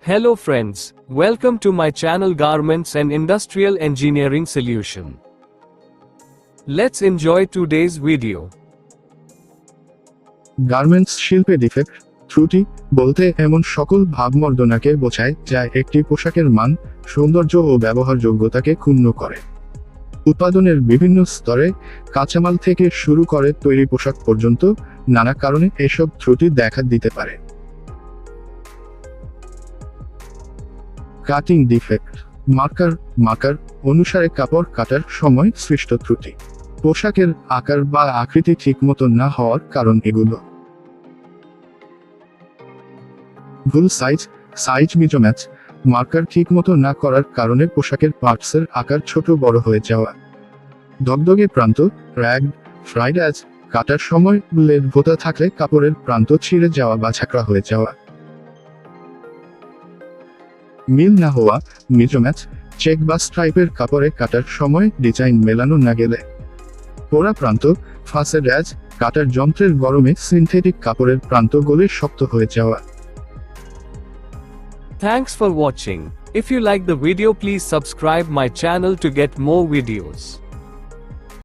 Hello friends, welcome to my channel Garments and Industrial Engineering Solution. Let's enjoy today's video. Garments শিল্পে defect, ত্রুটি বলতে এমন সকল ভাবমর্দনাকে বোঝায় যা একটি পোশাকের মান, সৌন্দর্য ও ব্যবহারযোগ্যতাকে ক্ষুণ্ণ করে। উৎপাদনের বিভিন্ন স্তরে, কাঁচামাল থেকে শুরু করে তৈরি পোশাক পর্যন্ত নানা কারণে এসব ত্রুটি দেখা দিতে পারে। কাটিং ডিফেক্ট, মার্কার অনুসারে কাপড় কাটার সময় সৃষ্ট ত্রুটি। পোশাকের আকার বা আকৃতি ঠিকমতো না হওয়ার কারণ এগুলো। ভুল সাইজ মিজম্যাচ, মার্কার ঠিকমতো না করার কারণে পোশাকের পার্টসের আকার ছোট বড় হয়ে যাওয়া। দগদগে প্রান্ত, র্যাগড, ফ্রাইড অ্যাজ, কাটার সময় লেদ ভোঁতা থাকলে কাপড়ের প্রান্ত ছিঁড়ে যাওয়া বা ঝাঁকড়া হয়ে যাওয়া। মিল না হওয়া, মিজম্যাচ, চেক বা স্ট্রাইপের কাপড়ে কাটার সময় ডিজাইন মেলানো না গেলে। পোড়া প্রান্ত, ফাসেড অ্যাজ, কাটার যন্ত্রের গরমে সিনথেটিক কাপড়ের প্রান্ত গলে শক্ত হয়ে যাওয়া। Thanks for watching. If you like the video, please subscribe my channel to get more videos.